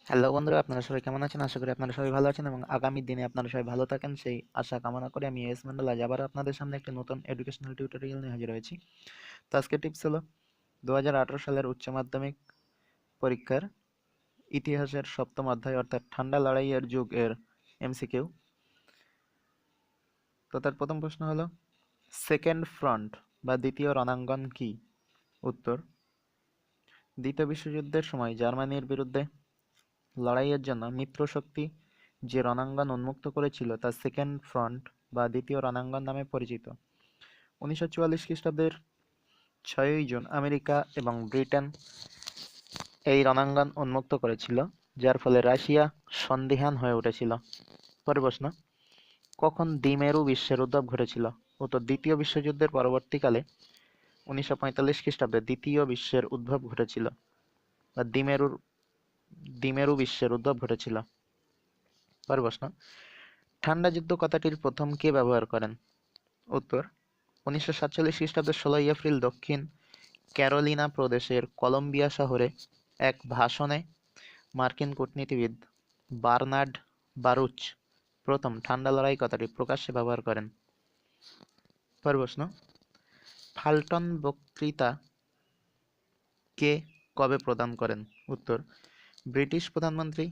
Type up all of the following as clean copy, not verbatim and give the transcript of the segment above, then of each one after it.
Hello বন্ধুরা, আপনারা সবাই কেমন আছেন? আশা করি আপনারা সবাই ভালো আছেন এবং আগামী দিনে আপনারা সবাই ভালো থাকেন সেই আশা কামনা করে আমি এস মন্ডল আজ আবার আপনাদের সামনে একটি নতুন এডুকেশনাল টিউটোরিয়াল নিয়ে হাজির হয়েছি। তো আজকের টিপস হলো 2018 সালের উচ্চ মাধ্যমিক পরীক্ষার ইতিহাসের সপ্তম অধ্যায় অর্থাৎ ঠান্ডা লড়াইয়ের যুগ এর এমসিকিউ। তো তার প্রথম প্রশ্ন হলো, সেকেন্ড ফ্রন্ট বা দ্বিতীয় রণাঙ্গন কি? উত্তর, দ্বিতীয় বিশ্বযুদ্ধের সময় জার্মানির বিরুদ্ধে লড়াইয়ের জন্য মিত্রশক্তি যে রণাঙ্গন উন্মুক্ত করেছিল তা সেকেন্ড ফ্রন্ট বা দ্বিতীয় রণাঙ্গন নামে পরিচিত। 1944 খ্রিস্টাব্দের 6ই জুন আমেরিকা এবং ব্রিটেন এই রণাঙ্গন উন্মুক্ত করেছিল, যার ফলে রাশিয়া সন্দিহান হয়ে উঠেছিল। পরের প্রশ্ন, কখন দ্বিমেরু বিশ্বের উদ্ভব ঘটেছিল? উত্তর, দ্বিতীয় বিশ্বযুদ্ধের পরবর্তীকালে 1945 খ্রিস্টাব্দে দ্বিতীয় বিশ্বের উদ্ভব ঘটেছিল বা দ্বিমেরু বিশ্বের উদ্ভব ঘটেছিল। পরের প্রশ্ন, ঠান্ডা যুদ্ধ কথাটির প্রথম কে ব্যবহার করেন? উত্তর, 1947 খ্রিস্টাব্দের 16ই এপ্রিল দক্ষিণ ক্যারোলিনা প্রদেশের কলম্বিয়া শহরে এক ভাষণে মার্কিন কূটনীতিবিদ বার্নার্ড বারুচ প্রথম ঠান্ডা লড়াই কথাটি প্রকাশ্যে ব্যবহার করেন। পরের প্রশ্ন, ফাল্টন বক্তৃতা কে কবে প্রদান করেন? উত্তর, ব্রিটিশ প্রধানমন্ত্রী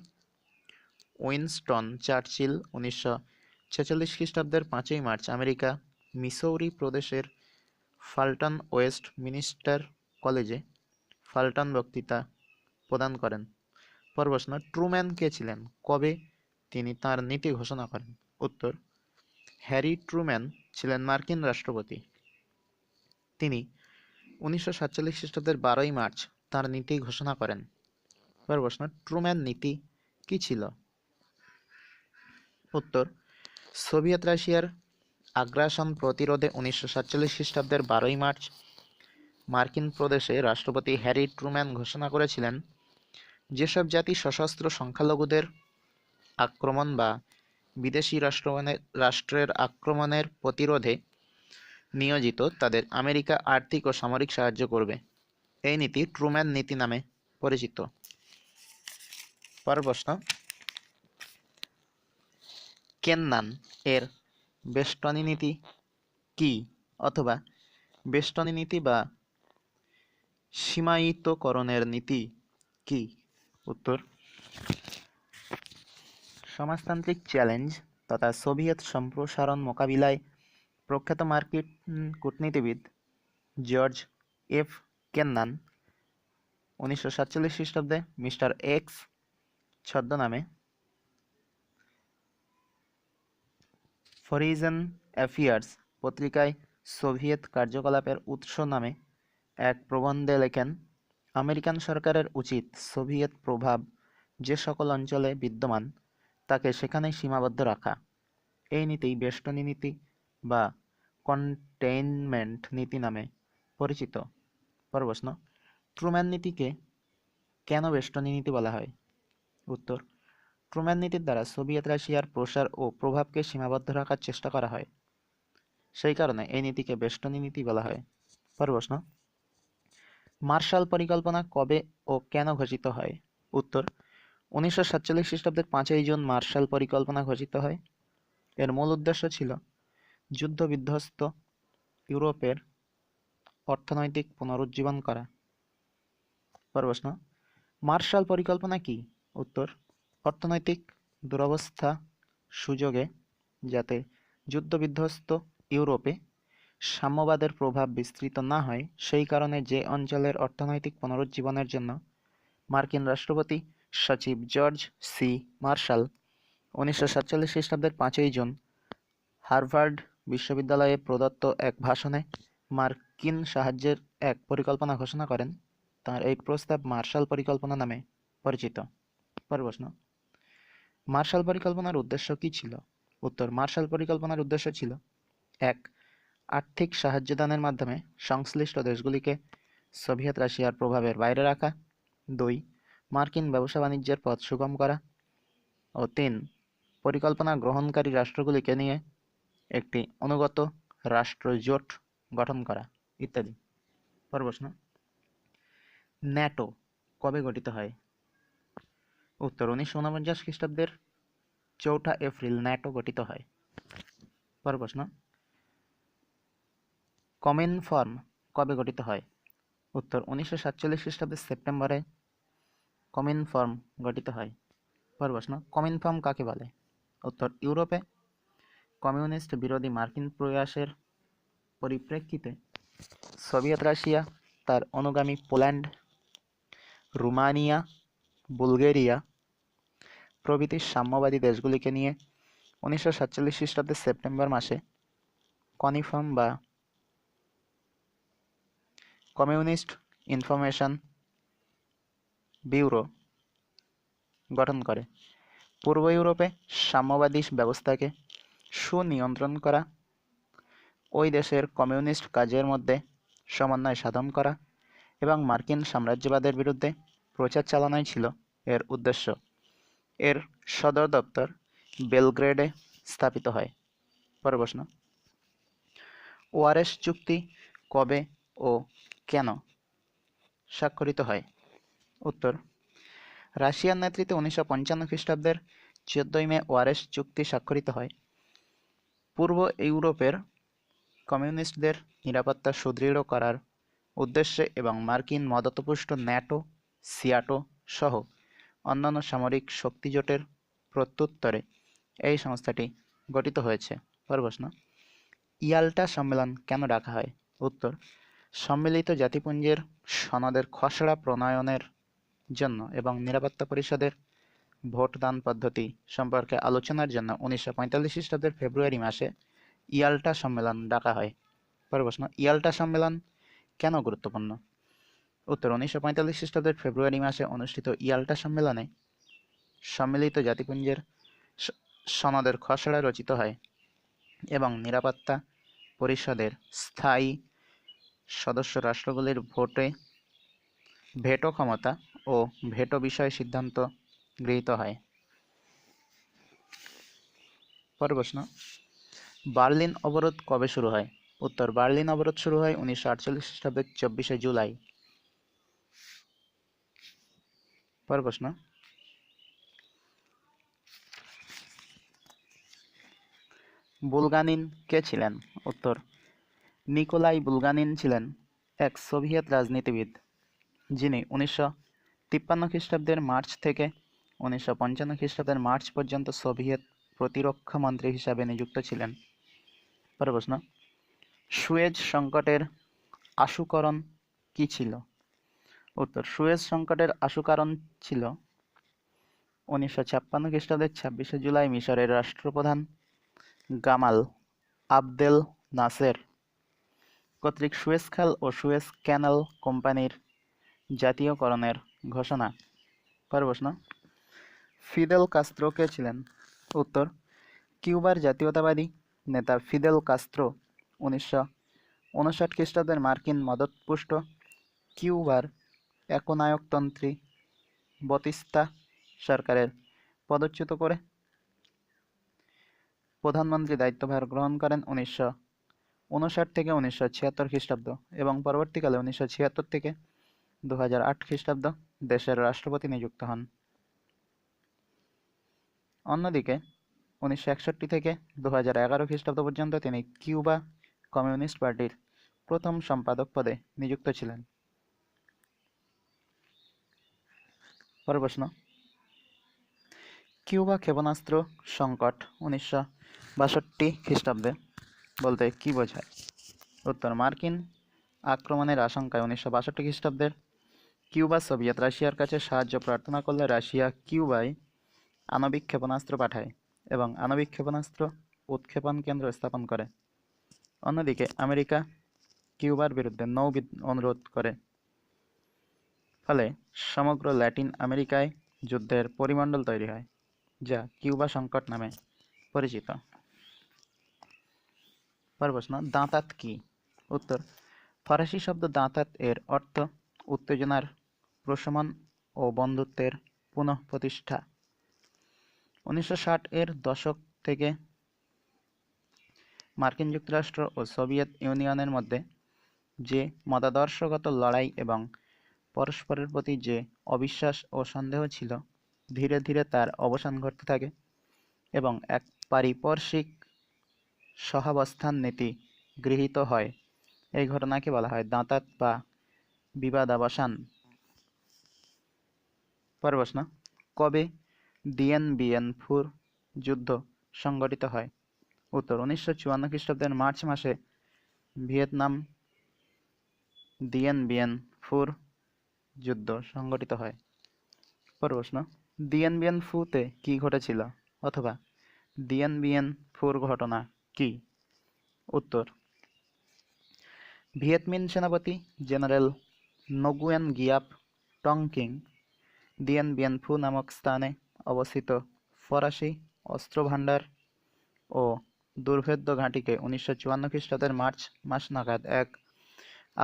উইনস্টন চার্চিল 1946 খ্রিস্টাব্দের 5ই মার্চ আমেরিকা মিসৌরি প্রদেশের ফাল্টন ওয়েস্ট মিনিস্টার কলেজে ফাল্টন বক্তৃতা প্রদান করেন। পরের প্রশ্ন, ট্রুম্যান কে ছিলেন? কবে তিনি তার নীতি ঘোষণা করেন? উত্তর, হ্যারি ট্রুম্যান ছিলেন মার্কিন রাষ্ট্রপতি। তিনি 1947 খ্রিস্টাব্দের 12ই মার্চ তার নীতি ঘোষণা করেন। পরের প্রশ্ন, ট্রুম্যান নীতি কি ছিল? উত্তর, সোভিয়েত রাশিয়ার আগ্রাসন প্রতিরোধে 1947 খ্রিস্টাব্দের 12ই মার্চ মার্কিন প্রদেশে রাষ্ট্রপতি হ্যারি ট্রুম্যান ঘোষণা করেছিলেন, যেসব জাতি সশস্ত্র সংখ্যালঘুদের আক্রমণ বা বিদেশি রাষ্ট্রের আক্রমণের প্রতিরোধে নিয়োজিত তাদের আমেরিকা আর্থিক ও সামরিক সাহায্য করবে। এই নীতি ট্রুম্যান নীতি নামে পরিচিত। পরের প্রশ্ন, কেননান এর বেষ্টনী নীতি কি অথবা বেষ্টনী নীতি বা সীমায়িতকরণের নীতি কি? উত্তর, সমাজতান্ত্রিক চ্যালেঞ্জ তথা সোভিয়েত সম্প্রসারণ মোকাবিলায় প্রখ্যাত মার্কিন কূটনীতিবিদ জর্জ এফ কেননান 1947 খ্রিস্টাব্দে মিস্টার এক্স ছদ্মনামে ফরিজেন অ্যাফেয়ার্স পত্রিকায় সোভিয়েত কার্যকলাপের উৎস নামে এক প্রবন্ধে লেখেন, আমেরিকান সরকারের উচিত সোভিয়েত প্রভাব যে সকল অঞ্চলে বিদ্যমান তাকে সেখানেই সীমাবদ্ধ রাখা। এই নীতিই বেষ্টনী নীতি বা কন্টেইনমেন্ট নীতি নামে পরিচিত। পরের প্রশ্ন, ট্রুম্যান নীতিকে কেন বেষ্টনী নীতি বলা হয়? উত্তর, ট্রুম্যান নীতির দ্বারা সোভিয়েত রাশিয়ার প্রসার ও প্রভাবকে সীমাবদ্ধ রাখার চেষ্টা করা হয়, সেই কারণে এই নীতিকে বেষ্টনী নীতি বলা হয়। পরের প্রশ্ন, মার্শাল পরিকল্পনা কবে ও কেন ঘোষিত হয়? উত্তর, 1947 খ্রিস্টাব্দের 5ই জুন মার্শাল পরিকল্পনা ঘোষিত হয়। এর মূল উদ্দেশ্য ছিল যুদ্ধ বিধ্বস্ত ইউরোপের অর্থনৈতিক পুনরুজ্জীবন করা। পরের প্রশ্ন, মার্শাল পরিকল্পনা কি? উত্তর, অর্থনৈতিক দুরবস্থা সুযোগে যাতে যুদ্ধবিধ্বস্ত ইউরোপে সাম্যবাদের প্রভাব বিস্তৃত না হয় সেই কারণে যে অঞ্চলের অর্থনৈতিক পুনরুজ্জীবনের জন্য মার্কিন রাষ্ট্রপতি সচিব জর্জ সি মার্শাল 1947 খ্রিস্টাব্দের 5ই জুন হার্ভার্ড বিশ্ববিদ্যালয়ে প্রদত্ত এক ভাষণে মার্কিন সাহায্যের এক পরিকল্পনা ঘোষণা করেন, তার এই প্রস্তাব মার্শাল পরিকল্পনা নামে পরিচিত। পরের প্রশ্ন, মার্শাল পরিকল্পনার উদ্দেশ্য কী ছিল? উত্তর, মার্শাল পরিকল্পনার উদ্দেশ্য ছিল, 1. আর্থিক সাহায্যদানের মাধ্যমে সংশ্লিষ্ট দেশগুলিকে সোভিয়েত রাশিয়ার প্রভাবের বাইরে রাখা, 2. মার্কিন ব্যবসা-বাণিজ্যের পথ সুগম করা ও 3. পরিকল্পনা গ্রহণকারী রাষ্ট্রগুলিকে নিয়ে একটি অনুগত রাষ্ট্র জোট গঠন করা ইত্যাদি। পরের প্রশ্ন, ন্যাটো কবে গঠিত হয়? উত্তর 1949 খ্রিস্টাব্দের 4 এপ্রিল ন্যাটো গঠিত হয়। পরের প্রশ্ন, কমিনফর্ম কবে গঠিত হয়? উত্তর 1947 খ্রিস্টাব্দের সেপ্টেম্বরে কমিনফর্ম গঠিত হয়। পরের প্রশ্ন, কমিনফর্ম কাকে বলে? উত্তর ইউরোপে কমিউনিস্ট বিরোধী মার্কিন প্রয়াসের পরিপ্রেক্ষিতে সোভিয়েত রাশিয়া তার অনুগামী পোল্যান্ড, রোমানিয়া, বুলগেরিয়া প্রভৃতি সাম্যবাদী দেশগুলিকে নিয়ে 1947 খ্রিস্টাব্দের সেপ্টেম্বর মাসে কমিনফর্ম বা কমিউনিস্ট ইনফরমেশন ব্যুরো গঠন করে। পূর্ব ইউরোপে সাম্যবাদী ব্যবস্থাকে সুনিয়ন্ত্রণ করা, ওই দেশের কমিউনিস্ট কাজের মধ্যে সমন্বয় সাধন করা এবং মার্কিন সাম্রাজ্যবাদের বিরুদ্ধে প্রচার চালানোই ছিল এর উদ্দেশ্য। এর সদর দপ্তর বেলগ্রেডে স্থাপিত হয়। পরের প্রশ্ন, ওয়ারেস চুক্তি কবে ও কেন স্বাক্ষরিত হয়? উত্তর রাশিয়ার নেতৃত্বে 1955 খ্রিস্টাব্দের 14 মে ওয়ারেস চুক্তি স্বাক্ষরিত হয়। পূর্ব ইউরোপের কমিউনিস্টদের নিরাপত্তা সুদৃঢ় করার উদ্দেশ্যে এবং মার্কিন মদতপুষ্ট ন্যাটো, সিয়াটো সহ অন্যান্য সামরিক শক্তিজোটের প্রত্যুত্তরে এই সংস্থাটি গঠিত হয়েছে। পরের প্রশ্ন, ইয়াল্টা সম্মেলন কেন ডাকা হয়? উত্তর সম্মিলিত জাতিপুঞ্জের সনদের খসড়া প্রণয়নের জন্য এবং নিরাপত্তা পরিষদের ভোটদান পদ্ধতি সম্পর্কে আলোচনার জন্য 1945 খ্রিস্টাব্দের ফেব্রুয়ারি মাসে ইয়াল্টা সম্মেলন ডাকা হয়। পরের প্রশ্ন, ইয়াল্টা সম্মেলন কেন গুরুত্বপূর্ণ? উত্তর 1945 খ্রিস্টাব্দের ফেব্রুয়ারি মাসে অনুষ্ঠিত ইয়াল্টা সম্মেলনে সম্মিলিত জাতিপুঞ্জের সনদের খসড়া রচিত হয় এবং নিরাপত্তা পরিষদের স্থায়ী সদস্য রাষ্ট্রগুলির ভেটো ক্ষমতা ও ভেটো বিষয়ে সিদ্ধান্ত গৃহীত হয়। পরের প্রশ্ন, বার্লিন অবরোধ কবে শুরু হয়? উত্তর বার্লিন অবরোধ শুরু হয় 1948 খ্রিস্টাব্দের 24শে জুলাই। পরের প্রশ্ন, বুলগানিন কে ছিলেন? উত্তর নিকোলাই বুলগানিন ছিলেন এক সোভিয়েত রাজনীতিবিদ যিনি 1953 খ্রিস্টাব্দের মার্চ থেকে 1955 খ্রিস্টাব্দের মার্চ পর্যন্ত সোভিয়েত প্রতিরক্ষা মন্ত্রী হিসাবে নিযুক্ত ছিলেন। পরের প্রশ্ন, সুয়েজ সংকটের আশুকরণ কি ছিল? উত্তর সুয়েজ সংকটের আশুকারণ ছিল 1956 খ্রিস্টাব্দের 26শে জুলাই মিশরের রাষ্ট্রপ্রধান গামাল আবদেল নাসের কর্তৃক সুয়েজ খাল ও সুয়েজ ক্যানাল কোম্পানির জাতীয়করণের ঘোষণা। পরের প্রশ্ন, ফিদেল কাস্ত্রো কে ছিলেন? উত্তর কিউবার জাতীয়তাবাদী নেতা ফিদেল কাস্ত্রো 1959 খ্রিস্টাব্দের মার্কিন মদতপুষ্ট কিউবার একনায়কতন্ত্রী বতিস্তা সরকারের পদচ্যুত করে প্রধানমন্ত্রী দায়িত্বভার গ্রহণ করেন 1959 থেকে 1976 খ্রিস্টাব্দ এবং পরবর্তীকালে 1976 থেকে 2008 খ্রিস্টাব্দ দেশের রাষ্ট্রপতি নিযুক্ত হন। অন্যদিকে 1961 থেকে 2011 খ্রিস্টাব্দ পর্যন্ত তিনি কিউবা কমিউনিস্ট পার্টির প্রথম সম্পাদক পদে নিযুক্ত ছিলেন। পরের প্রশ্ন, কিউবা ক্ষেপণাস্ত্র সংকট 1962 খ্রিস্টাব্দে বলতে কি বোঝায়? উত্তর মার্কিন আক্রমণের আশঙ্কায় 1962 খ্রিস্টাব্দের কিউবা সোভিয়েত রাশিয়ার কাছে সাহায্য প্রার্থনা করলে রাশিয়া কিউবায় আণবিক ক্ষেপণাস্ত্র পাঠায় এবং আণবিক ক্ষেপণাস্ত্র উৎক্ষেপণ কেন্দ্র স্থাপন করে। অন্যদিকে আমেরিকা কিউবার বিরুদ্ধে নৌ অনুরোধ করে, ফলে সমগ্র ল্যাটিন আমেরিকায় যুদ্ধের পরিমণ্ডল তৈরি হয়, যা কিউবা সংকট নামে পরিচিত। পরের প্রশ্ন, দাঁতাত কি? উত্তর ফরাসি শব্দ দাঁতাত এর অর্থ উত্তেজনার প্রশমন ও বন্ধুত্বের পুনঃপ্রতিষ্ঠা। 1960 এর দশক থেকে মার্কিন যুক্তরাষ্ট্র ও সোভিয়েত ইউনিয়নের মধ্যে যে মতাদর্শগত লড়াই এবং পরস্পরের প্রতি যে অবিশ্বাস ও সন্দেহ ছিল, ধীরে ধীরে তার অবসান ঘটতে থাকে এবং এক পারিপার্শ্বিক সহাবস্থান নীতি গৃহীত হয়। এই ঘটনাকে বলা হয় দাঁতাত বা বিবাদাবসান। পরের প্রশ্ন, কবে দিয়েন বিয়েন ফুর যুদ্ধ সংঘটিত হয়? উত্তর 1954 খ্রিস্টাব্দের মার্চ মাসে ভিয়েতনাম দিয়েন বিয়েন ফুর যুদ্ধ সংঘটিত হয়। পরের প্রশ্ন, দিয়েন বিয়েন ফুতে কি ঘটেছিল অথবা দিয়েন বিয়েন ফুর ঘটনা কি? উত্তর, ভিয়েত মিন সেনাপতি জেনারেল নগুয়েন গিয়াপ টংকিং দিয়েন বিয়েন ফু নামক স্থানে অবস্থিত ফরাসি অস্ত্রভান্ডার ও দুর্ভেদ্য ঘাঁটিকে 1954 খ্রিস্টাব্দের মার্চ মাস নাগাদ এক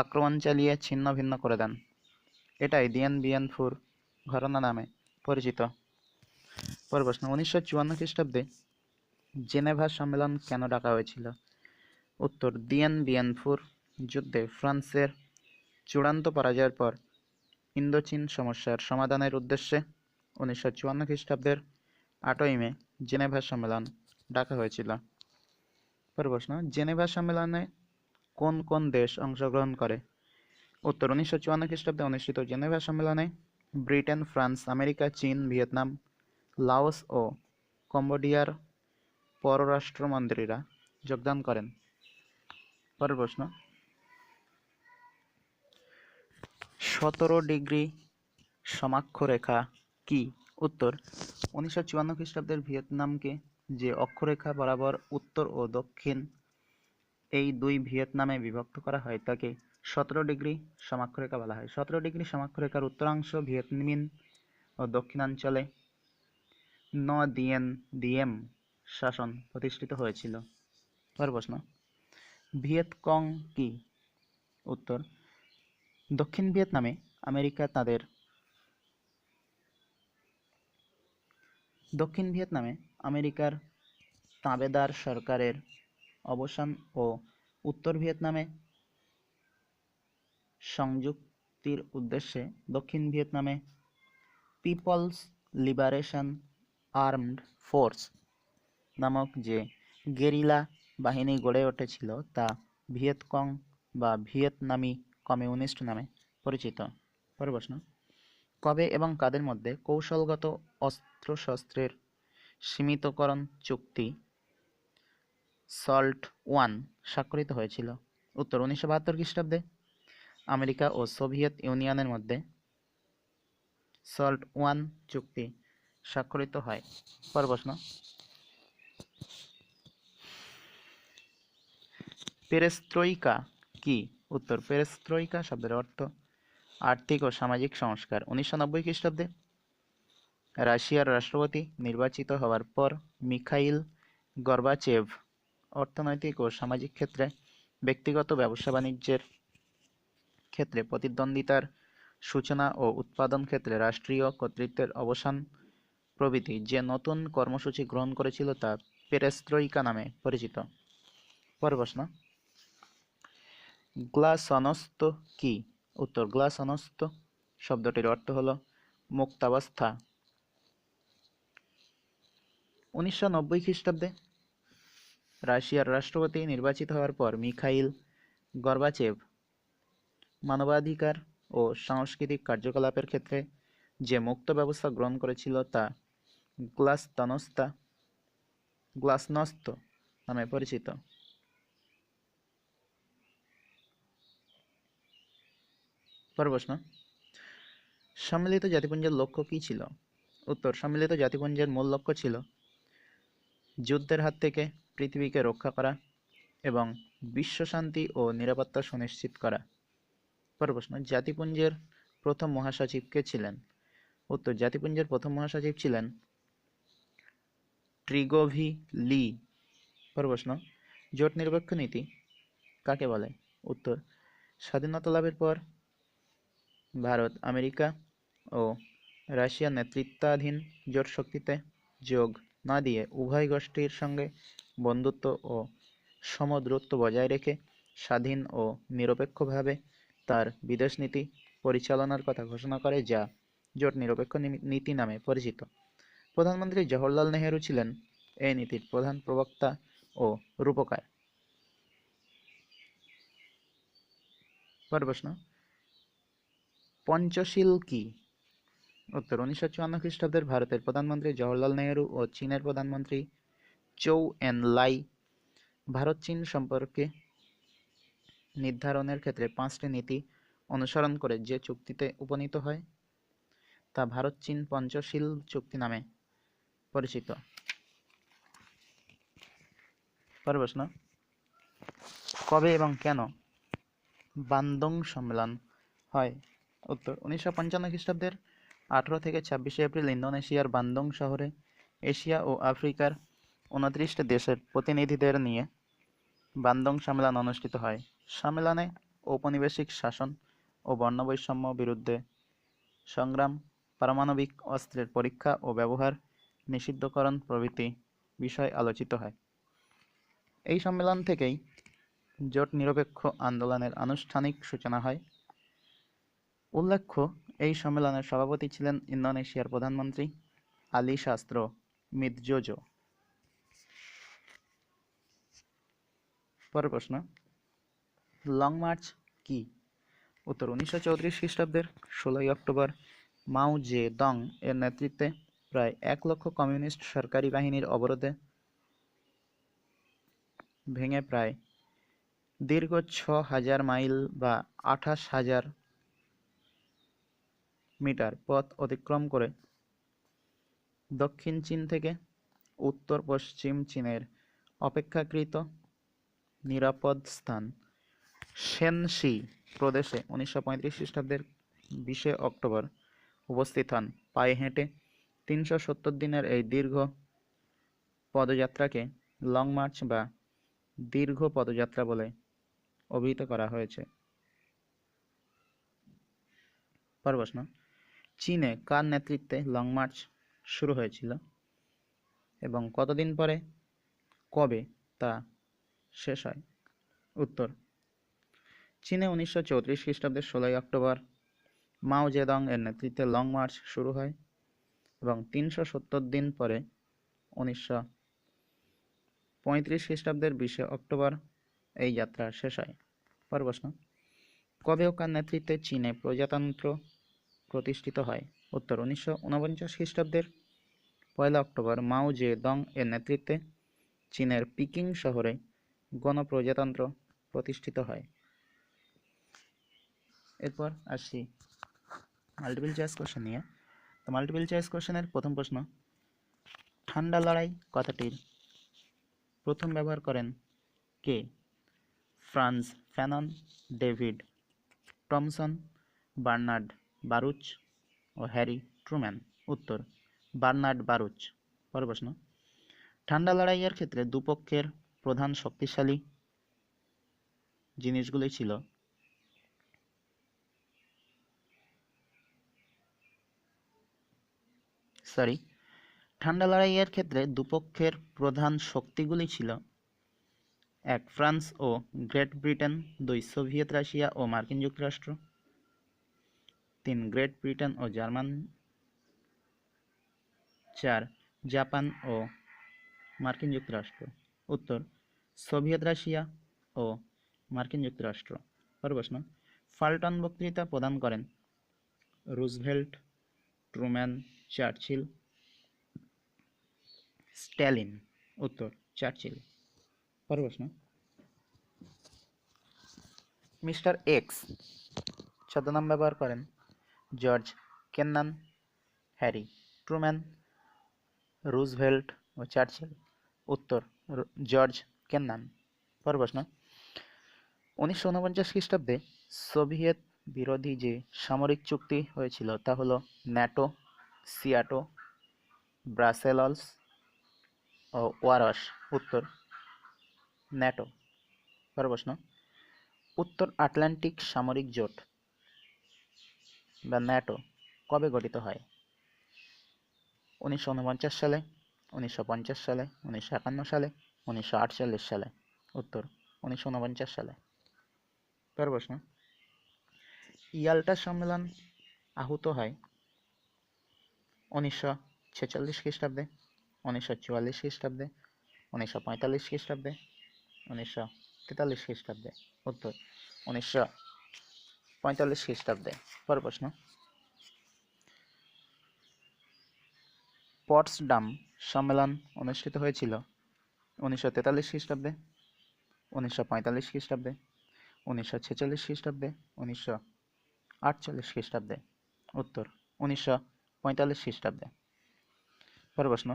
আক্রমণ চালিয়ে ছিন্ন ভিন্ন করে দেন। এটাই দিয়েন বিয়েন ফুর ঘটনা নামে পরিচিত। পরের প্রশ্ন, 1954 খ্রিস্টাব্দে জেনেভা সম্মেলন কেন ডাকা হয়েছিল? উত্তর, দিয়েন বিয়েন ফুর যুদ্ধে ফ্রান্সের চূড়ান্ত পরাজয়ের পর ইন্দোচীন সমস্যার সমাধানের উদ্দেশ্যে 1954 খ্রিস্টাব্দের 8ই মে জেনেভা সম্মেলন ডাকা হয়েছিল। পরের প্রশ্ন, জেনেভা সম্মেলনে কোন কোন দেশ অংশগ্রহণ করে? উত্তর, 1954 খ্রিস্টাব্দে অনুষ্ঠিত জেনেভা সম্মেলনে ব্রিটেন, ফ্রান্স, আমেরিকা, চীন, ভিয়েতনাম, লাওস ও কম্বোডিয়ার পররাষ্ট্রমন্ত্রীরা যোগদান করেন। পরের প্রশ্ন, 17 ডিগ্রি সমাক্ষরেখা কি? উত্তর, 1954 খ্রিস্টাব্দের ভিয়েতনামকে যে অক্ষরেখা বরাবর উত্তর ও দক্ষিণ এই দুই ভিয়েতনামে বিভক্ত করা হয় তাকে 17 ডিগ্রি সমাক্ষরেখা বলা হয়। 17 ডিগ্রি সমাক্ষরেখার উত্তরাংশ ভিয়েত মিন ও দক্ষিণাঞ্চলে ন দিয়েন দিয়েম শাসন প্রতিষ্ঠিত হয়েছিল। পরের প্রশ্ন, ভিয়েত কং কি? উত্তর, দক্ষিণ ভিয়েতনামে আমেরিকার তাবেদার সরকারের অবসান ও উত্তর ভিয়েতনামে সংযুক্তির উদ্দেশ্যে দক্ষিণ ভিয়েতনামে পিপলস লিবারেশন আর্মড ফোর্স নামক যে গেরিলা বাহিনী গড়ে উঠেছিল তা ভিয়েত কং বা ভিয়েতনামি কমিউনিস্ট নামে পরিচিত। পরের প্রশ্ন, কবে এবং কাদের মধ্যে কৌশলগত অস্ত্রশস্ত্রের সীমিতকরণ চুক্তি সল্ট ওয়ান স্বাক্ষরিত হয়েছিল? উত্তর, 1972 খ্রিস্টাব্দে আমেরিকা ও সোভিয়েত ইউনিয়নের মধ্যে সল্ট ওয়ান চুক্তি স্বাক্ষরিত হয়। পরের প্রশ্ন, পেরেস্ত্রোইকা কি? উত্তর, পেরেস্ত্রোইকা শব্দের অর্থ আর্থিক ও সামাজিক সংস্কার। 1990 খ্রিস্টাব্দে রাশিয়ার রাষ্ট্রপতি নির্বাচিত হওয়ার পর মিখাইল গর্বাচেভ অর্থনৈতিক ও সামাজিক ক্ষেত্রে, ব্যক্তিগত ব্যবসা বাণিজ্যের ক্ষেত্রে প্রতিদ্বন্দ্বিতার সূচনা ও উৎপাদন ক্ষেত্রে রাষ্ট্রীয় কর্তৃত্বের অবসান প্রভৃতি যে নতুন কর্মসূচি গ্রহণ করেছিল তা পেরেস্ত্রোইকা নামে পরিচিত। পরের প্রশ্ন, গ্লাসনস্ত কি? উত্তর, গ্লাসনস্ত শব্দটির অর্থ হল মুক্তাবস্থা। 1990 খ্রিস্টাব্দে রাশিয়ার রাষ্ট্রপতি নির্বাচিত হওয়ার পর মিখাইল গর্বাচেভ মানবাধিকার ও সাংস্কৃতিক কার্যকলাপের ক্ষেত্রে যে মুক্ত ব্যবস্থা গ্রহণ করেছিল তা গ্লাসনস্ত নামে পরিচিত। পরের প্রশ্ন, সম্মিলিত জাতিপুঞ্জের লক্ষ্য কী ছিল? উত্তর, সম্মিলিত জাতিপুঞ্জের মূল লক্ষ্য ছিল যুদ্ধের হাত থেকে পৃথিবীকে রক্ষা করা এবং বিশ্বশান্তি ও নিরাপত্তা সুনিশ্চিত করা। পরের প্রশ্ন, জাতিপুঞ্জের প্রথম মহাসচিব কে ছিলেন? উত্তর, জাতিপুঞ্জের প্রথম মহাসচিব ছিলেন ট্রিগোভি লি। পরের প্রশ্ন, জোট নিরপেক্ষ নীতি কাকে বলে? উত্তর, স্বাধীনতা লাভের পর ভারত, আমেরিকা ও রাশিয়ার নেতৃত্বাধীন জোট শক্তিতে যোগ না দিয়ে উভয় গোষ্ঠীর সঙ্গে বন্ধুত্ব ও সমদূরত্ব বজায় রেখে স্বাধীন ও নিরপেক্ষভাবে তার বিদেশ নীতি পরিচালনার কথা ঘোষণা করে, যা জোট নিরপেক্ষ নীতি নামে পরিচিত। প্রধানমন্ত্রী জওহরলাল নেহেরু ছিলেন এই নীতির প্রধান প্রবক্তা ও রূপকার। পরের প্রশ্ন, পঞ্চশীল কি? উত্তর, 1954 খ্রিস্টাব্দের ভারতের প্রধানমন্ত্রী জওহরলাল নেহেরু ও চীনের প্রধানমন্ত্রী চৌ এন লাই ভারত চীন সম্পর্কে নির্ধারণের ক্ষেত্রে 5টি নীতি অনুসরণ করে যে চুক্তিতে উপনীত হয় তা ভারত চীন পঞ্চশীল চুক্তি নামে পরিচিত। পরের প্রশ্ন, কবে এবং কেন বান্দং সম্মেলন হয়? উত্তর, 1955 খ্রিস্টাব্দের 18 থেকে 26 এপ্রিল ইন্দোনেশিয়ার বান্দং শহরে এশিয়া ও আফ্রিকার 29টি দেশের প্রতিনিধিদের নিয়ে বান্দং সম্মেলন অনুষ্ঠিত হয়। সম্মেলনে ঔপনিবেশিক শাসন ও বর্ণবৈষম্য বিরুদ্ধে সংগ্রাম, পারমাণবিক অস্ত্রের পরীক্ষা ও ব্যবহার নিষিদ্ধকরণ প্রভৃতি বিষয় আলোচিত হয়। এই সম্মেলন থেকেই জোট নিরপেক্ষ আন্দোলনের আনুষ্ঠানিক সূচনা হয়। উল্লেখ্য, এই সম্মেলনের সভাপতি ছিলেন ইন্দোনেশিয়ার প্রধানমন্ত্রী আলী শাস্ত্র মিতজোজো। পরের প্রশ্ন, লং মার্চ কি? উত্তর, 1934 খ্রিস্টাব্দের 16 অক্টোবর মাও জে দং এর নেতৃত্বে প্রায় 1 লক্ষ কমিউনিস্ট সরকারি বাহিনীর অবরোধে ভেঙে প্রায় দীর্ঘ 6,000 মাইল বা 28,000 মিটার পথ অতিক্রম করে দক্ষিণ চীন থেকে উত্তর পশ্চিম চীনের অপেক্ষাকৃত নিরাপদ স্থান শেনশি প্রদেশে 1935 খ্রিস্টাব্দের 20 অক্টোবর উপস্থিত হন। পায়ে হেঁটে 370 দিনের এই দীর্ঘ পদযাত্রাকে লং মার্চ বা দীর্ঘ পদযাত্রা বলে অভিহিত করা হয়েছে। পরের প্রশ্ন, চীনে কার নেতৃত্বে লং মার্চ শুরু হয়েছিল এবং কতদিন পরে কবে তা শেষ হয়? উত্তর, চীনে 1934 খ্রিস্টাব্দের 16 অক্টোবর মাও জেদং এর নেতৃত্বে লং মার্চ শুরু হয় এবং 370 দিন পরে 1935 খ্রিস্টাব্দের 20 অক্টোবর এই যাত্রা শেষ হয়। পরের প্রশ্ন, কবে ও কার নেতৃত্বে চীনে প্রজাতন্ত্র প্রতিষ্ঠিত হয়? উত্তর, 1949 খ্রিস্টাব্দের 1 অক্টোবর মাও জে দং এর নেতৃত্বে চীনের পিকিং শহরে গণপ্রজাতন্ত্র প্রতিষ্ঠিত হয়। এরপর আসছি মাল্টিপল চয়েস কোশ্চেন নিয়ে। তো মাল্টিপল চয়েস কোশ্চেনের প্রথম প্রশ্ন, ঠান্ডা লড়াই কথাটির প্রথম ব্যবহার করেন কে? Frantz Fanon, David Thomson, Bernard Baruch ও হ্যারি ট্রুম্যান। উত্তর, বার্নার্ড বারুচ। পরের প্রশ্ন, ঠান্ডা লড়াইয়ের ক্ষেত্রে দুপক্ষের প্রধান শক্তিশালী জিনিসগুলি ছিল ঠান্ডা লড়াইয়ের ক্ষেত্রে দুপক্ষের প্রধান শক্তিগুলি ছিল: 1. ফ্রান্স ও গ্রেট ব্রিটেন, 2. সোভিয়েত রাশিয়া ও মার্কিন যুক্তরাষ্ট্র, 3. গ্রেট ব্রিটেন ও জার্মান, 4. জাপান ও মার্কিন যুক্তরাষ্ট্র। উত্তর, সোভিয়েত রাশিয়া ও মার্কিন যুক্তরাষ্ট্র। পরের প্রশ্ন, ফাল্টন বক্তৃতা প্রদান করেন রুজভেল্ট, ট্রুম্যান, চার্চিল, স্ট্যালিন। উত্তর, চার্চিল। পরের প্রশ্ন, মিস্টার এক্স ছদ্মনাম ব্যবহার করেন George Kennan, Harry Truman, Roosevelt ও চার্চিল। উত্তর, জর্জ কেন্নান। পরের প্রশ্ন, 1949 খ্রিস্টাব্দে সোভিয়েত বিরোধী যে সামরিক চুক্তি হয়েছিল তা হল ন্যাটো, সিয়াটো, ব্রাসেলস ও ওয়ারশ। উত্তর, ন্যাটো। পরের প্রশ্ন, উত্তর আটলান্টিক সামরিক জোট বা ন্যাটো কবে গঠিত হয়? 1949 সালে, 1950 সালে, 1951 সালে, 1948 সালে। উত্তর, 1949 সালে। পরের প্রশ্ন, ইয়াল্টা সম্মেলন আহুত হয় 1946 খ্রিস্টাব্দে, 1944 খ্রিস্টাব্দে, 1945 খ্রিস্টাব্দে, 1943 খ্রিস্টাব্দে। উত্তর 1945 খ্রিস্টাব্দে। পরের প্রশ্ন, পটসডাম সম্মেলন অনুষ্ঠিত হয়েছিল 1943 খ্রিস্টাব্দে, 1945 খ্রিস্টাব্দে, 1946 খ্রিস্টাব্দে, 1948 খ্রিস্টাব্দে। উত্তর 1945 খ্রিস্টাব্দে। পরের প্রশ্ন,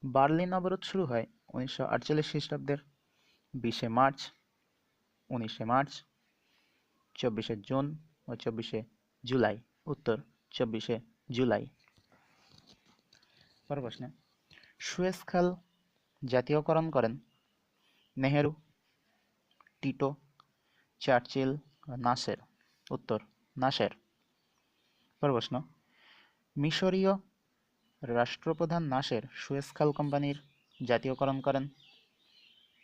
বার্লিন অবরোধ শুরু হয় 1948 খ্রিস্টাব্দের 20 মার্চ, 19 মার্চ, 24 জুন ও 24 জুলাই। উত্তর 24 জুলাই। পরের প্রশ্ন, সুয়েজ খাল জাতীয়করণ করেন নেহেরু, টিটো, চার্চিল, নাসের। উত্তর নাসের। পরের প্রশ্ন, মিশরীয় রাষ্ট্রপ্রধান নাসের সুয়েজ খাল কোম্পানির জাতীয়করণ করেন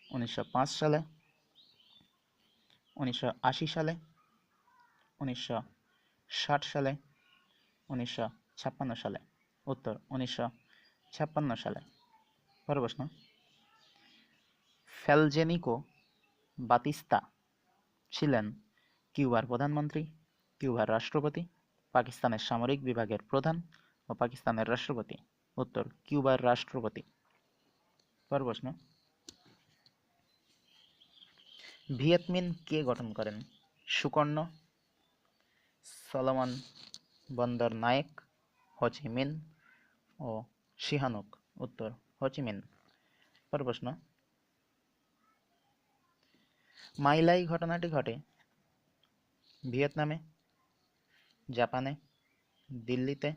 1905 সালে, 1980 সালে, 1960 সালে, 1956 সালে। উত্তর 1956 সালে। পরের প্রশ্ন, ফেলজেনিকো বাতিস্তা ছিলেন কিউবার প্রধানমন্ত্রী, কিউবার রাষ্ট্রপতি, পাকিস্তানের সামরিক বিভাগের প্রধান ও পাকিস্তানের রাষ্ট্রপতি। উত্তর কিউবার রাষ্ট্রপতি। পরের প্রশ্ন, ভিয়েতমিন কে গঠন করেন? সুকর্ণ, সলোমন বন্দর নায়েক, হোচিমিন ও সিহানুক। উত্তর হোচিমিন। পরের প্রশ্ন, মাইলাই ঘটনাটি ঘটে ভিয়েতনামে, জাপানে, দিল্লিতে,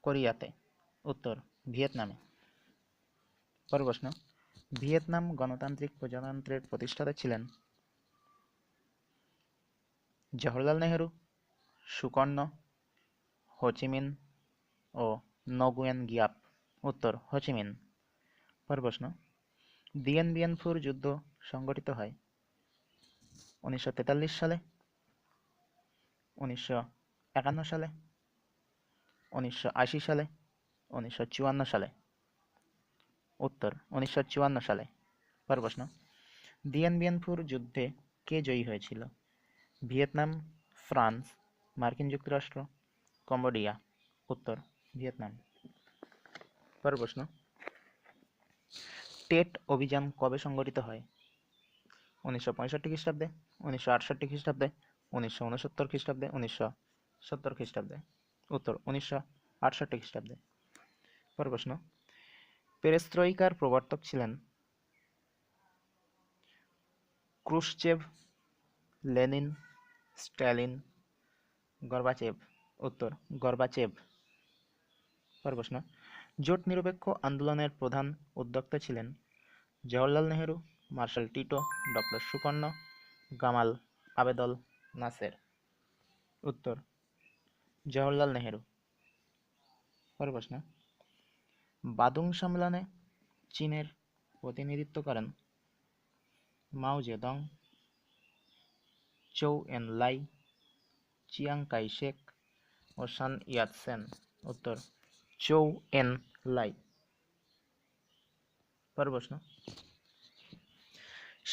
কোরিয়াতে। উত্তর ভিয়েতনামে। পরের প্রশ্ন, ভিয়েতনাম গণতান্ত্রিক প্রজাতন্ত্রের প্রতিষ্ঠাতা ছিলেন জওহরলাল নেহেরু, সুকর্ণ, হোচিমিন ও নগুয়েন গিয়াপ। উত্তর হোচিমিন। পরের প্রশ্ন, দিয়েন বিয়েন ফুর যুদ্ধ সংগঠিত হয় 1943 সালে, 1951 সালে, 1980 সালে, 1954 সালে। উত্তর 1954 সালে। পরের প্রশ্ন, দিয়েন বিয়েন ফুর যুদ্ধে কে জয়ী হয়েছিল? ভিয়েতনাম, ফ্রান্স, মার্কিন যুক্তরাষ্ট্র, কম্বোডিয়া। উত্তর ভিয়েতনাম। পরের প্রশ্ন, টেট অভিযান কবে সংগঠিত হয়? 1965 খ্রিস্টাব্দে, 1968 খ্রিস্টাব্দে, 1969 খ্রিস্টাব্দে, 1970 খ্রিস্টাব্দে। উত্তর 1968 খ্রিস্টাব্দে। পরের প্রশ্ন, পেরেস্ত্রয়িকার প্রবর্তক ছিলেন ক্রুশ্চেভ, লেনিন, স্ট্যালিন, গর্বাচেভ। উত্তর গর্বাচেভ। পরের প্রশ্ন, জোট নিরপেক্ষ আন্দোলনের প্রধান উদ্যোক্তা ছিলেন Jawaharlal Nehru, Marshal Tito, doctor Sukarno, Gamal Abdel Nasser. উত্তর জওহরলাল নেহেরু। পরের প্রশ্ন, বাদুং সম্মেলনে চীনের প্রতিনিধিত্ব করেন মাও জেদং, চৌ এন লাই, চিয়াং কাই শেক ও সান ইয়াত সেন। উত্তর চৌ এন লাই। পরের প্রশ্ন,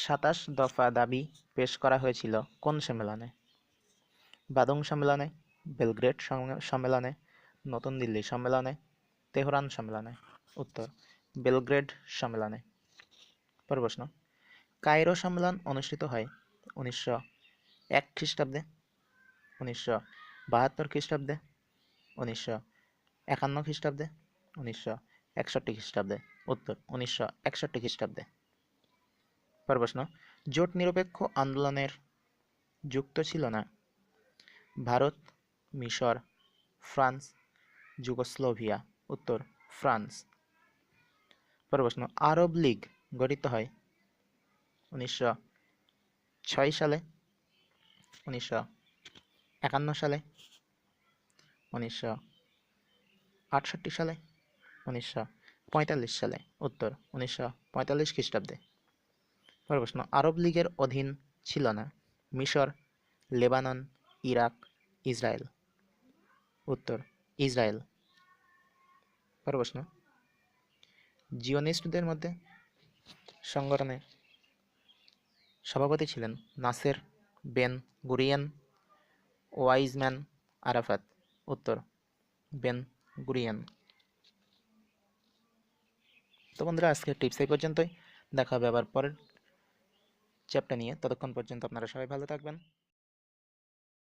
27 দফা দাবি পেশ করা হয়েছিল কোন সম্মেলনে? বাদুং সম্মেলনে, বেলগ্রেড সম্মেলনে, নতুন দিল্লি সম্মেলনে, তেহরান সম্মেলনে। উত্তর বেলগ্রেড সম্মেলনে। পরের প্রশ্ন, কায়রো সম্মেলন অনুষ্ঠিত হয় 1901 খ্রিস্টাব্দে, 1972 খ্রিস্টাব্দে, 1951 খ্রিস্টাব্দে, 1961 খ্রিস্টাব্দে। উত্তর 1961 খ্রিস্টাব্দে। পরের প্রশ্ন, জোট নিরপেক্ষ আন্দোলনের যুক্ত ছিল না ভারত, মিশর, ফ্রান্স, যুগোস্লোভিয়া। উত্তর ফ্রান্স। পরের প্রশ্ন, আরব লীগ গঠিত হয় 1906 সালে, 1951 সালে, 1968 সালে, 1945 সালে। উত্তর 1945 খ্রিস্টাব্দে। পরের প্রশ্ন, আরব লীগের অধীন ছিল না মিশর, লেবানন, ইরাক, ইসরায়েল। উত্তর ইসরায়েল। পরের প্রশ্ন, জিওনিস্টদের মধ্যে সংগঠনে সভাপতি ছিলেন Nasser, Ben Gurion, Weizmann, Arafat. উত্তর বেন গুরিয়ন। তো বন্ধুরা, আজকের টিপস এই পর্যন্তই। দেখা হবে আবার পরের চ্যাপ্টার নিয়ে। ততক্ষণ পর্যন্ত আপনারা সবাই ভালো থাকবেন।